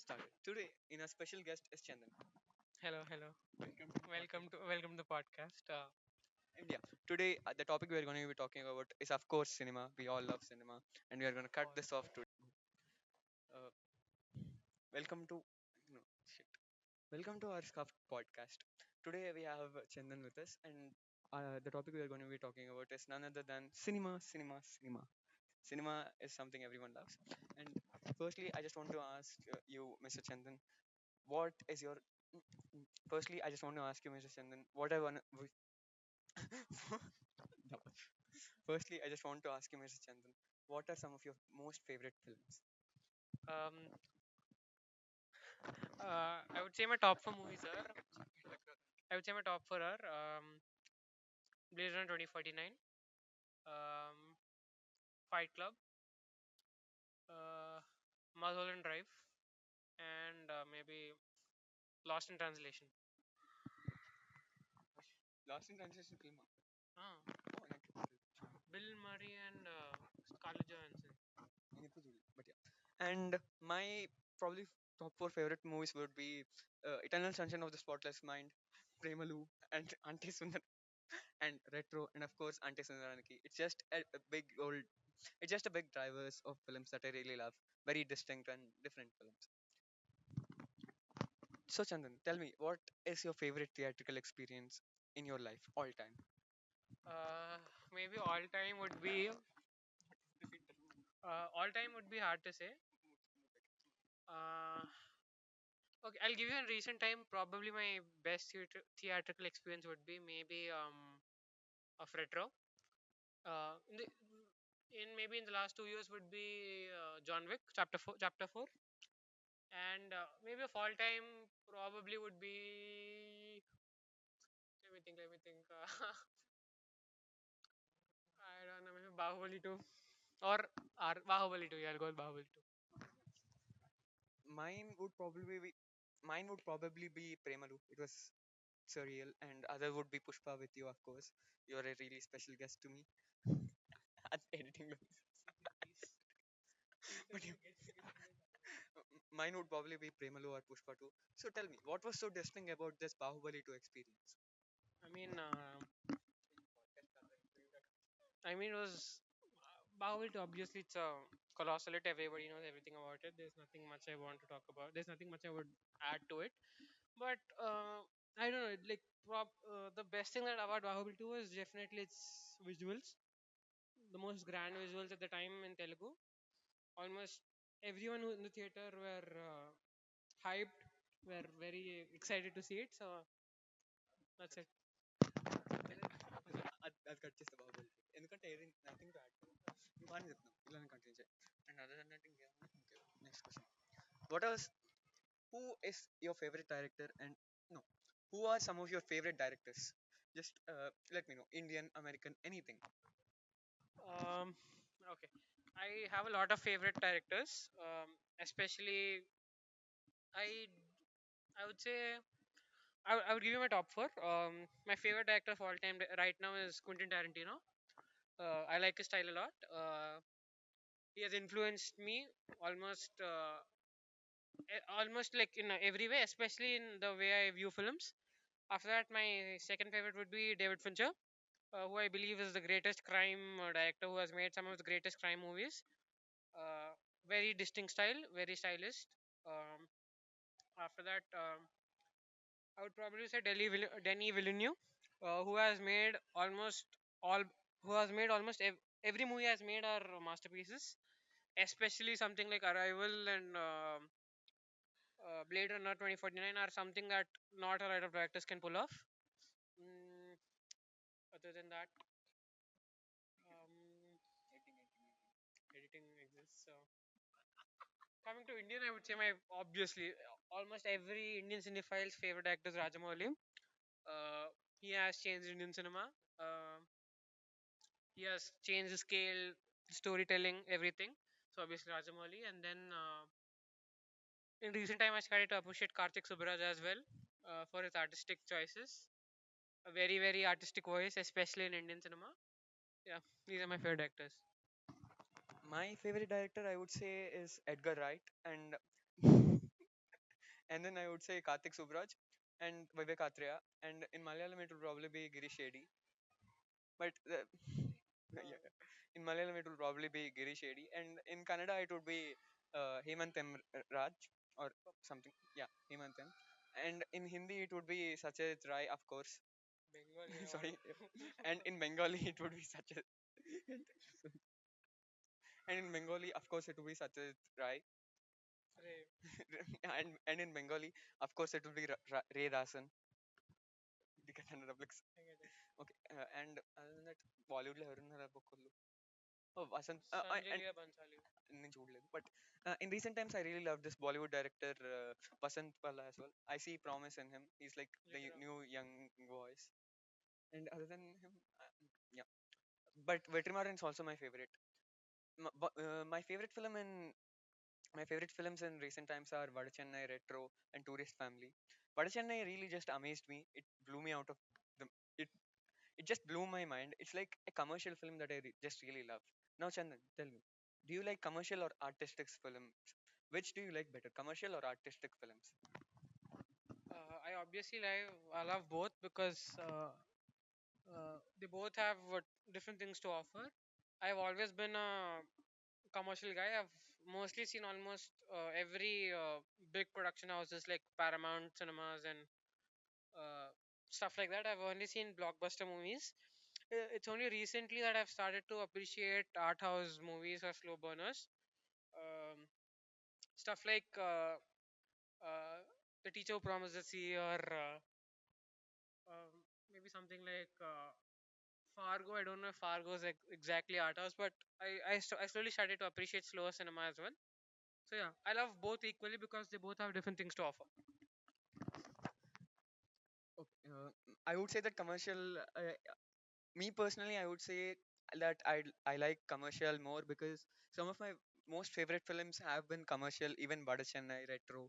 started. Today, in a special guest is Chandan. Hello, hello. Welcome to the podcast. Welcome to the podcast. And yeah, today the topic we are going to be talking about is of course cinema. We all love cinema, and we are going to cut this off today. Uh, welcome to no shit. Welcome to our scuffed podcast. Today we have Chandan with us, and the topic we are going to be talking about is none other than cinema, cinema, cinema. Cinema is something everyone loves. And firstly, I just want to ask you, Mr. Chandan, what is your firstly, I just want to ask you, Mr. Chandan, what I want. No. Firstly, I just want to ask you, Mr. Chandan, what are some of your most favorite films? um, I would say my top four movies are. I would say my top four are Blade Runner 2049, um, Fight Club, uh, Mulholland Drive, and maybe Lost in Translation. Lost in Translation film. Ah, Oh, Bill Murray and Scarlett Johansson. but yeah. And my probably top four favorite movies would be Eternal Sunshine of the Spotless Mind, Premalu, and Ante Sundar, and Retro, and of course Ante Sundaraniki. It's just a big old. It's just a big drivers of films that I really love. Very distinct and different films. So Chandan, tell me, what is your favorite theatrical experience in your life, all time? Uh, Maybe all time would be hard to say. Uh, Okay, I'll give you a recent time. Probably my best theatrical experience would be maybe of Retro. In maybe in the last 2 years would be John Wick Chapter 4, and maybe of all time probably would be. Let me think. I don't know, maybe Bahubali 2 or Bahubali 2. Yeah, I'll go with Bahubali 2. Mine would probably be mine would probably be Premalu. It was surreal, and other would be Pushpa with you, of course. You're a really special guest to me. At editing, but yeah, mine would probably be Premalu or Pushpa too. So tell me, what was so distinct about this Bahubali 2 experience? I mean, it was Bahubali 2. Obviously, it's a colossal hit. Everybody knows everything about it. There's nothing much I want to talk about. There's nothing much I would add to it. But I don't know. The best thing that about Bahubali 2 is definitely its visuals. The most grand visuals at the time in Telugu. Almost everyone who in the theater were hyped, were very excited to see it. So that's it. అది cut చేస్తే బాహుబలి ఎందుకంటే ఏది nothing to add నువ్వు బాగానే చెప్తున్నావు ఇలానే continue చేయి and other than that ఇంకేమన్నా next question what are who is your favorite director and no who are some of your favorite directors just let me know Indian American anything. Um, okay. I have a lot of favorite directors, especially I I would say I would give you my top four. My favorite director of all time right now is Quentin Tarantino. I like his style a lot. He has influenced me almost almost like in every way, especially in the way I view films. After that, my second favorite would be David Fincher, who I believe is the greatest crime director who has made some of the greatest crime movies. Uh, Very distinct style, very stylish. Um, After that, I would probably say Denis Villeneuve, who has made all, who has made almost every movie has made are masterpieces. Especially something like Arrival and Blade Runner 2049 are something that not a lot of directors can pull off. Mm, Other than that, um, editing exists. So coming to Indian, I would say my obviously almost every Indian cinephile's favorite actor is Rajamouli. He has changed Indian cinema. Uh, he has changed the scale, storytelling, everything. So obviously Rajamouli, and then in recent time I started to appreciate Karthik Subbaraj as well for his artistic choices. A very artistic voice, especially in Indian cinema. Yeah, these are my favorite actors. My favorite director I would say is Edgar Wright and And then I would say Karthik Subraj and Vivek, and in Malayalam it would probably be Girish Shetty. But yeah, in Malayalam it would probably be Girish Shetty, and in Kannada it would be Hemant M. Raj or something. Yeah, Hemant M. And in Hindi it would be Satyajit Ray, of course. Bengali, I Sorry. want And in Bengali it would be Satyajit. And in Bengali, of course, it would be Satyajit Ray. Ray. And in Bengali, of course, it would be Ray Dasan. The Kannada dubbings. I get it. Okay, and other than that, Bollywood లో ఎవరున్నారు ఒక్కళ్ళు? Oh, Vasan. Sanjay And Leela Bhansali. నేను చూడలేదు. But in recent times, I really love this Bollywood director Vasant Palla as well. I see promise in him. He's like the Literal. new young voice. And other than him, yeah. But Vetrimaran is also my favorite. My favorite film in My favorite films in recent times are Vadachennai, Retro, and Tourist Family. Vadachennai really just amazed me. It blew me out of the. It it just blew my mind. It's like a commercial film that I just really love. Now, Chandan, tell me, do you like commercial or artistic films? Which do you like better, commercial or artistic films? I love both because they both have different things to offer. I've always been a commercial guy. I've mostly seen almost every big production houses like Paramount Cinemas and uh, stuff like that. I've only seen blockbuster movies. It's only recently that I've started to appreciate art house movies or slow burners. Um, Stuff like uh, The Teacher Who Promised the Sea or um, maybe something like Fargo. I don't know if Fargo is exactly art house, but I slowly started to appreciate slower cinema as well. So yeah, I love both equally because they both have different things to offer. Okay, I would say that commercial. Me personally, I would say that I like commercial more because some of my most favorite films have been commercial. Even Badachennai, Retro,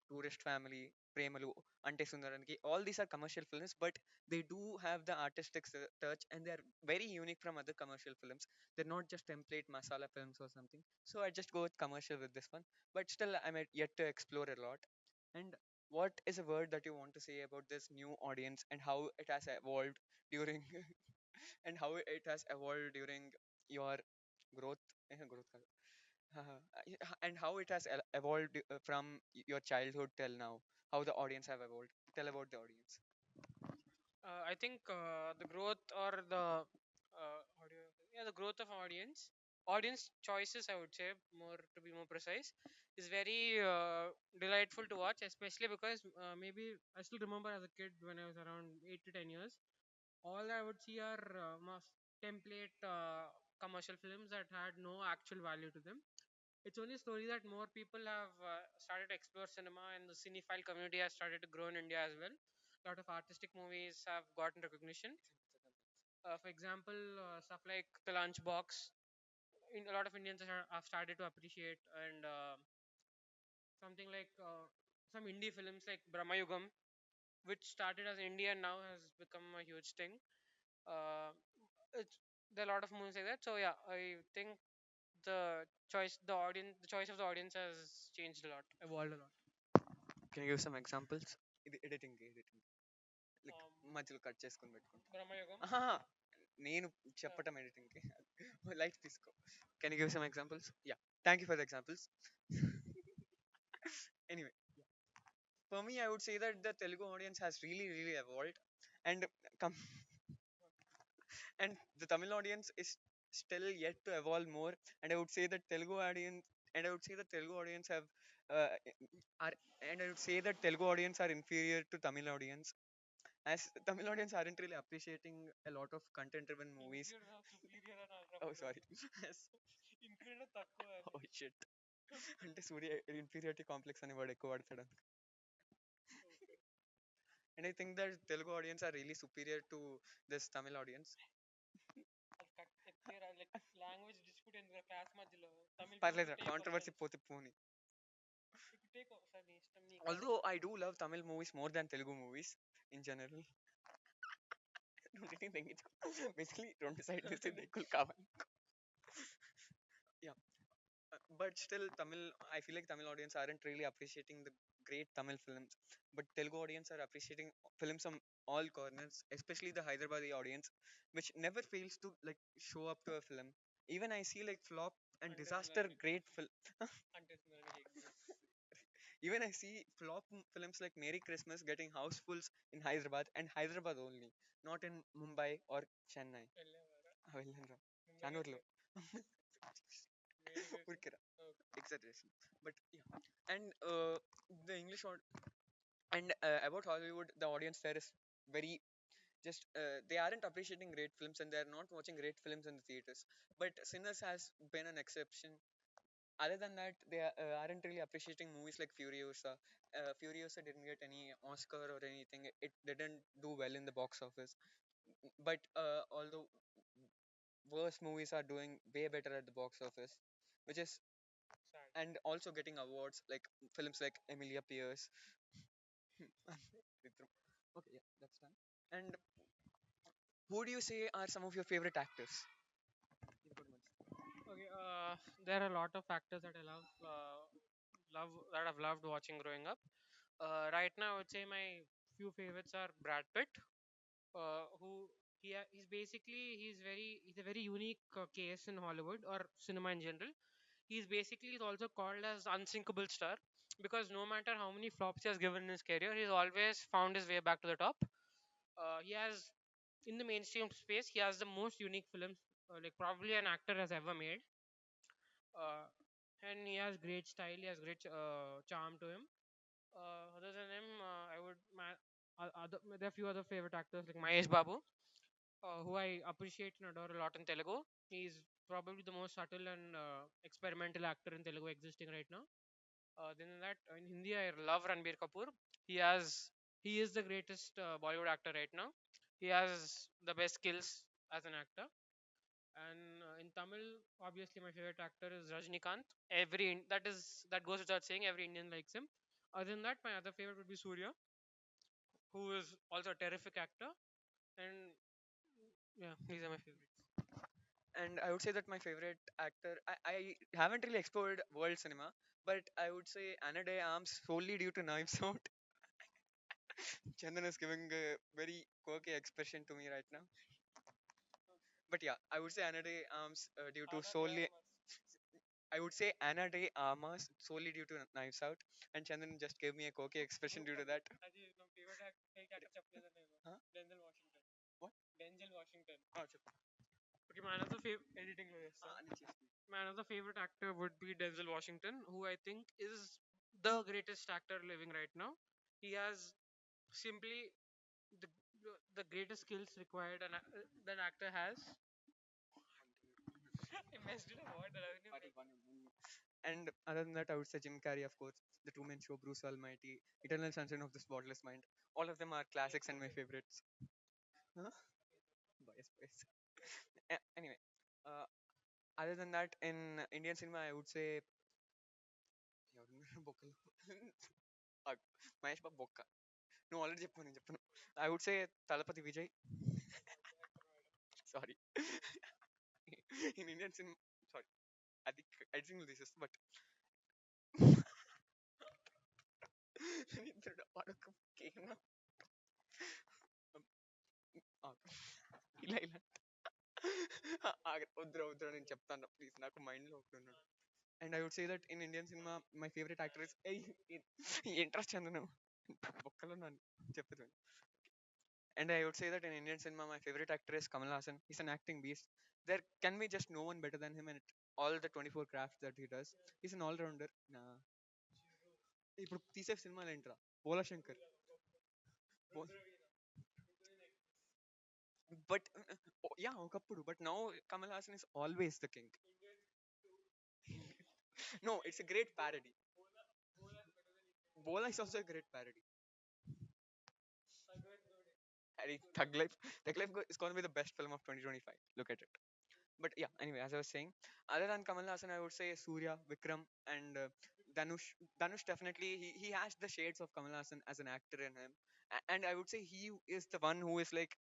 Tourist Family, Premalu, Ante Sundaraniki, all these are commercial films, but they do have the artistic touch and they are very unique from other commercial films. They're not just template masala films or something. So I just go with commercial with this one. But still, I'm yet to explore a lot. And what is a word that you want to say about this new audience and how it has evolved during and how it has evolved during your growth? Growth kaadu. And how it has evolved from your childhood till now, how the audience have evolved. Tell about the audience. I think the growth or the growth of audience choices, I would say, more to be more precise, is very delightful to watch, especially because maybe I still remember as a kid when I was around 8 to 10 years, all I would see are template commercial films that had no actual value to them. It's only slowly that more people have started to explore cinema and the cinephile community has started to grow in India as well. A lot of artistic movies have gotten recognition. For example, stuff like The Lunchbox, a lot of Indians have started to appreciate, and something like some indie films like Brahmayugam, which started as indie and now has become a huge thing. Uh, it's, there are a lot of movies like that. So yeah, I think the choice of the audience has changed a lot, evolved a lot. Can you give some examples? ఇది editing like Um, మధ్యలో cut చేసుకొని పెట్టుకుంటా. Brahmayugam. ఆహా, నేను Yeah. చెప్పటం ఎడిటింగ్కి. Light తీసుకో. Can you give some examples? Yeah, thank you for the examples. Anyway, for me, I would say that the Telugu audience has really evolved, and com- and the Tamil audience is still yet to evolve more. And I would say that Telugu audience, and I would say that Telugu audience have, uh, are, and I would say that Telugu audience are inferior to Tamil audience, as Tamil audience aren't really appreciating a lot of content-driven movies. Inferior or superior అని Oh, అనకూడదు. sorry. Yes. Inferior తక్కువ అని. Oh shit. అంటే సూర్య inferiority complex అనే word ఎక్కువ వాడతాడు. Okay. And I think that Telugu audience are really superior to this Tamil audience. అది ఎత్తే like language dispute ఎందుకు క్లాస్ మధ్యలో తమిళ్ పీపుల్ పర్లేదు, టేక్ కాంట్రవర్సీ ఆఫెన్స్. పోతే పోని. టేక్ సార్ నీ ఇష్టం నీ కాదు. Although I do love Tamil movies more than Telugu movies in general. రెండింటిని తెగించుకో. Basically రెండు సైడ్ నుంచి దెక్కులు కావాలి. Yeah. but still Tamil, I feel like Tamil audience aren't really appreciating the great Tamil films, but Telugu audience are appreciating films from all corners, especially the Hyderabadi audience, which never fails to like show up to a film. Even I see like flop and Until disaster Smirnik, great film. until Smirnik exists. Even I see flop films like Merry Christmas getting housefuls in Hyderabad and Hyderabad only, not in Mumbai or Chennai. వెళ్ళేవారా వెళ్ళనురా. Mumbai చానూరులో. అంటే merry Christmas. ఊరికేరా. Okay. Exaggeration. But yeah. And the English and about Hollywood, the audience there is very just they aren't appreciating great films and they are not watching great films in the theaters. But Sinners has been an exception. Other than that, they aren't really appreciating movies like Furiosa. Furiosa didn't get any Oscar or anything. It didn't do well in the box office. But although worse movies are doing way better at the box office, which is Sad. and also getting awards like films like Emilia Pierce. Okay, yeah, that's done. And who do you say are some of your favorite actors? You've got one. Okay, there are a lot of factors that I love that I've loved watching growing up. Right now, I would say my few favorites are Brad Pitt, who he's a very unique case in Hollywood or cinema in general. He's also called as unsinkable star because no matter how many flops he has given in his career, he's always found his way back to the top. He has in the mainstream space, he has the most unique films like probably an actor has ever made. uh, and he has great style. He has great charm to him. Other than him, there are few other favorite actors like Mahesh Babu, who I appreciate and adore a lot in Telugu. He's probably the most subtle and experimental actor in Telugu existing right now. Then in that, in Hindi, I love Ranbir Kapoor. He has he is the greatest Bollywood actor right now. He has the best skills as an actor. And in Tamil, obviously my favorite actor is Rajnikant. That goes without saying. Every Indian likes him. Other than that, my other favorite would be Surya, who is also a terrific actor. And yeah, these are my favorites. And I would say that my favorite actor, I haven't really explored world cinema, but I would say Anna de Arms solely due to Knives Out. Chandan is giving a very quirky expression to me right now. But yeah, I would say Anna de Arms due to Ana de solely. Armas. I would say Anna de Armas solely due to Knives Out, and Chandan just gave me a quirky expression due to that. అది నా favourite actor చెప్పలేదా నేను Huh? Denzel Washington What? Denzel Washington Oh, చెప్పు. Okay my another editing లో చేస్తా నేను చేస్తాను. my another favorite actor would be Denzel Washington, who I think is the greatest actor living right now. He has simply the the greatest skills required that an actor has. I messed it up. What did I do? That is one. And other than that, I would say Jim Carrey, of course, The Two-Man Show, Bruce Almighty, Eternal Sunshine of the Spotless Mind. All of them are classics and my favorites. Huh? Bias, bias. Anyway, uh, other than that, in Indian cinema, I would say ఎవరున్నారు బొక్కలు? ఆగు. మహేష్ బాబు బొక్క నువ్వు already చెప్పాను నేను చెప్పను I would say Thalapathy Vijay sorry in Indian cinema sorry అది editing తీసేస్తా బట్ ఇద్దరు వాడొక కేనా ఇలా ఇలా వద్దురా వద్దురా నేను చెప్తాను ప్లీజ్ నాకు మైండ్లో ఒకటి ఉన్నాడు and I would say that in Indian cinema my favourite actor is interest చెందను బొక్కలో నన్ను చెప్పదు and I would say that in Indian cinema, my favorite actor is Kamal Hassan. He's an acting beast. There can be just no one better than him in all the 24 crafts that he does. He's an all-rounder. ఇప్పుడు తీసే సినిమాలు ఏంట్రా Bhola Shankar but yeah ఒకప్పుడు but now Kamal Haasan is always the king no it's a great parody bola is also a great parody Thug Life is going to be the best film of 2025. Look at it. But yeah, anyway, as I was saying, other than Kamal Hassan, I would say Surya, Vikram, and Danush. Danush definitely he has the shades of Kamal Hassan as an actor in him, and I would say he is the one who is like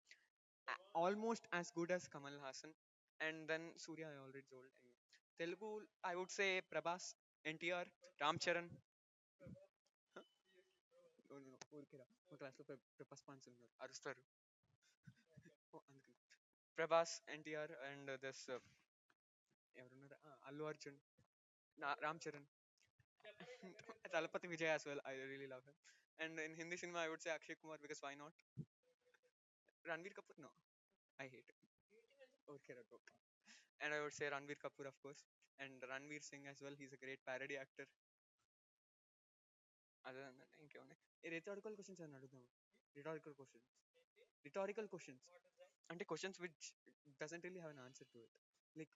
almost as good as Kamal Hassan. And then Surya, I already told. Anyway. Telugu, I would say Prabhas, NTR, Ram Charan. Huh? No, no, no. ఊరికేరా మా క్లాస్లో Prabhas fans ఉన్నారు అరుస్తారు. ఓ, అందుకని Prabhas NTR and this ఎవరున్నారు Allu Arjun Ram Charan Talapati Vijay as well. I really love him. And in Hindi cinema, I would say Akshay Kumar because why not? Ranveer Kapoor, no, I hate him. Okay, Raghu. And I would say Ranveer Kapoor, of course, and Ranveer Singh as well. He's a great parody actor. Other than that, ఇంకేమున్నాయి rhetorical questions అని అడుగుదాం. Rhetorical questions. Rhetorical questions. అంటే questions which doesn't really have an answer to it. Like,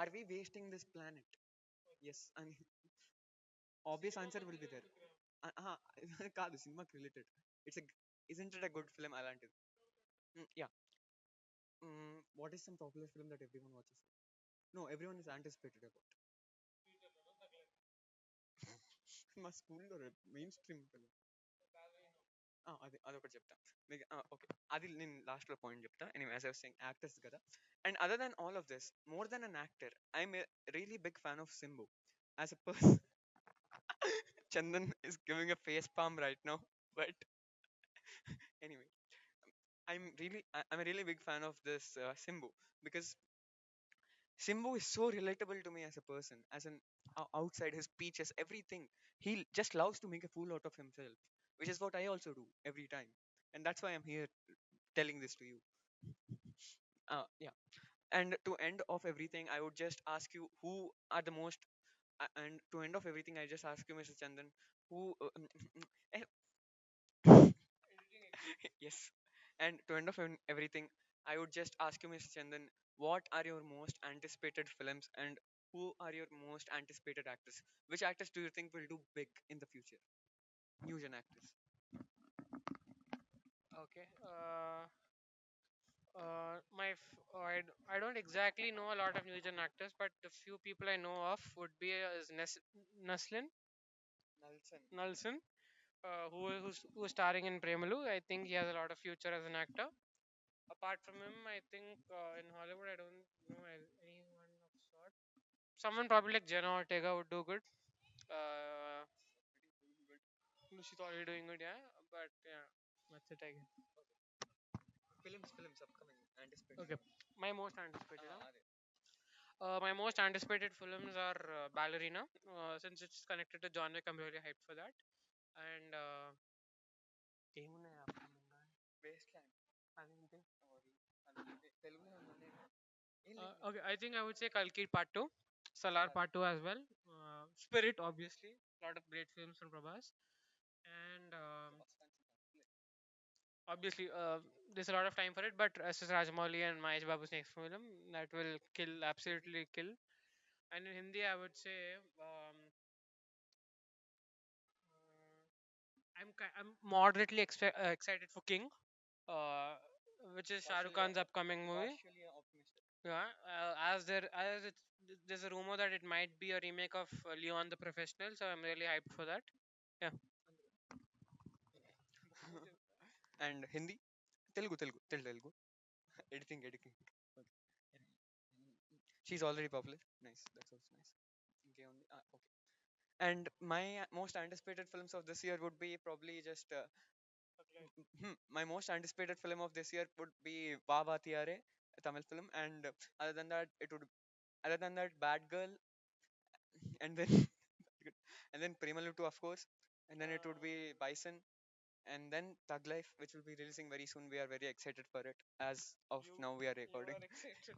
are we wasting this planet? Yes. And obvious answer will be there. కాదు సినిమాకి related. It's isn't it a good film అలాంటిది. Yeah. What is some popular film that everyone watches? No, everyone is anticipated about. మా స్కూల్లో main stream film అది అదొకటి చెప్తా మీకు. Okay, అది నేను లాస్ట్లో పాయింట్ చెప్తా. Anyway, as I was saying actors కదా. And other than all of this, more than an actor, I'm a really big fan of Simbu as a person. Chandan is giving a face palm right now, but anyway, I'm a really big fan of this Simbu because Simbu is so relatable to me as a person, as an outside his speeches, everything. He just loves to make a fool out of himself, which is what I also do every time, and that's why I'm here telling this to you. Yeah. And to end off everything, I would just ask you who are the most. And to end off everything, I just ask you, Mr. Chandan, who. Yes. And to end off everything, I would just ask you, Mr. Chandan, what are your most anticipated films and who are your most anticipated actors? Which actors do you think will do big in the future? New gen actors. Okay. I don't exactly know a lot of new gen actors, but the few people I know of would be Naslin Nelson. Nalson, who's starring in Premalu. I think he has a lot of future as an actor. Apart from him, I think in Hollywood, I don't know anyone of sort. Someone probably like Jenna Ortega would do good. Uh, she's already doing good, yeah. But yeah, that's it, I guess. Films upcoming anticipated. Okay, my most anticipated. Huh? Are My most anticipated films are Ballerina. Since it's connected to John Wick, I'm really hyped for that. And ఏమున్నాయి upcoming గా? Wasteland. అదేంటి? తెలుగులో ఉన్నాయి. Okay, I think I would say Kalki Part 2, Salar Part 2 as well. Spirit, obviously. A lot of great films from Prabhas. And obviously, there's a lot of time for it, but S.S. Rajamouli and Mahesh Babu's next film, that will kill, absolutely kill. And in Hindi, I would say I'm moderately excited for King, uh, which is Shah Rukh Khan's upcoming movie. Partially optimistic. Yeah, there's a rumor that it might be a remake of Leon the Professional, so I'm really hyped for that. Yeah. And Hindi? Telugu. Editing. Okay. She's already popular. Nice. That's also nice. Okay, okay. And my most anticipated films of this year would be probably just my most anticipated film of this year would be Va Va Tiyare, a Tamil film, and other than that, Bad Girl, and then and then Premalutu, of course, and then it would be Bison, and then Thug Life, which will be releasing very soon. We are very excited for it. As of now, we are recording. You are excited.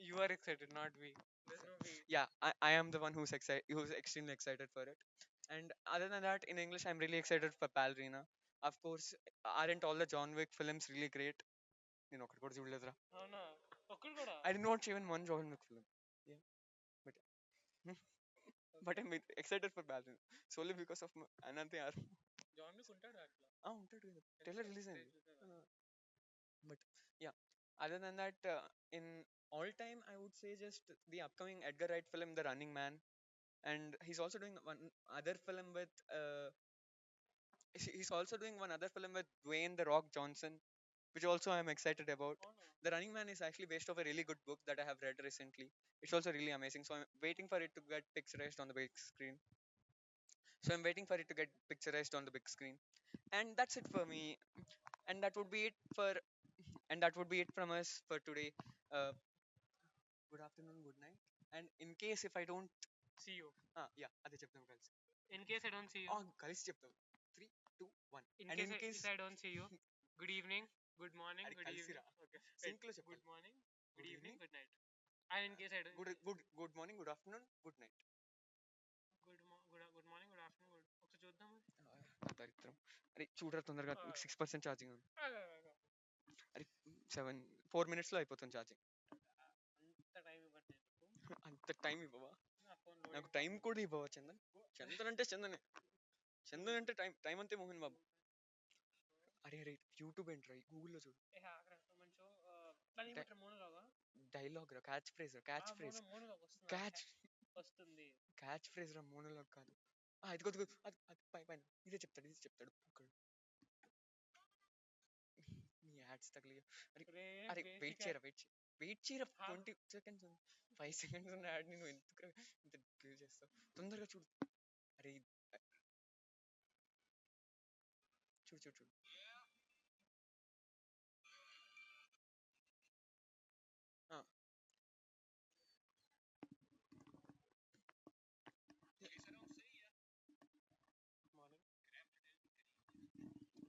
You are excited, not we. There's no we. Yeah, I am the one who's extremely excited for it. And other than that, in English, I'm really excited for Ballerina. Of course, aren't all the John Wick films really great? నేను ఒకటి కూడా చూడలేదురా. అవునా ఒక్కడు కూడా I didn't watch even one John Wick film. Yeah, but but I'm excited for Ballerina solely because of Ananthi R. John Wick ఉంటాడు అట్లా ఉంటాడు కదా, ట్రైలర్ రిలీజ్ అయింది. But yeah, other than that, in all time, I would say just the upcoming Edgar Wright film, The Running Man, and he's also doing one other film with he's also doing one other film with Dwayne the Rock Johnson. which also I'm excited about. Oh no. The Running Man is actually based off a really good book that I have read recently. It's also really amazing. So I'm waiting for it to get picturized on the big screen. So I'm waiting for it to get picturized on the big screen. And that's it for me. And that would be it for and that would be it from us for today. Uh, Good afternoon, good night. And in case if I don't See you. yeah, అదే చెప్తాం కలిసి. In case I don't see you. కలిసి చెప్తాం. 3, 2, 1. In And case in I, case if I don't see you. Good evening. Good morning. అది Good evening. కలిసిరా Okay. Wait. Sync లో చెప్పాలి. Good morning. Good Good evening. evening, Good night. And in case I don't. Good morning, good afternoon, good night. Good morning. Good afternoon. ఒకసారి చూద్దాము. దరిద్రం. అరే చూడరా తొందరగా, Ah, 6% ఛార్జింగ్ ఉంది. ah. అరే 4 minutes లో అయిపోతుంది ఛార్జింగ్. అంత టైం ఇవ్వండి అంత టైం ఇవ్వవా? నా ఫోన్ నాకు టైం కూడా ఇవ్వవా చందన్? చందన్ అంటే చందనే. చందన్ అంటే టైం టైం అంతే మోహన్ బాబు. అరే అరే యూట్యూబ్ ఏంట్రా, గూగుల్లో చూడు. మంచి దాని బట్టి మోనోలాగా డైలాగ్ రా, క్యాచ్ ఫ్రేజ్ రా, క్యాచ్ ఫ్రేజ్. మోనోలాగ్ వస్తుంది క్యాచ్ వస్తుంది క్యాచ్ ఫ్రేజ్ రా, మోనోలాగ్ కాదు. ఇదిగో ఇదిగో, అది అది పైన ఇదే చెప్తాడు, ఇదే చెప్తాడు ఒక్కడు. నీ యాడ్స్ తగిలి. అరే రే అరే వెయిట్ బేసిక్ చేయరా, వెయిట్ చేయరా 20 seconds ఉంది. 5 seconds ఉన్న యాడ్ నేను ఎందుకు ఇంత డిలే చేస్తావు? తొందరగా చూడు. అరే చూడు చూడు చూడు. ఆ,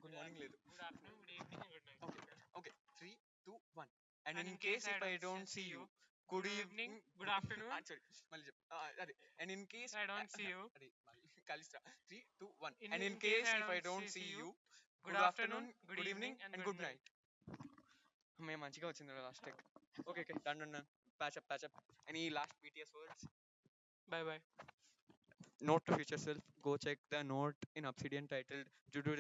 గుడ్ మార్నింగ్ లేదు. Good afternoon good evening good night okay okay 3, 2, 1. And And in in case case I if I don't don't see see you, you, good good evening, evening, good afternoon. Sorry మళ్ళీ చెప్పు. అదే and in case I don't see you. అదే మళ్ళీ కలిస్తా. 3, 2, 1. In, and in in case case I if I don't don't see see you, you, good good afternoon, afternoon, good good evening, evening and and good good night. Night. మేము మంచిగా వచ్చింది last time. Okay okay done done done. Patch-up. Any last BTS words? Bye bye. Note to future self, go check the note in Obsidian titled Judu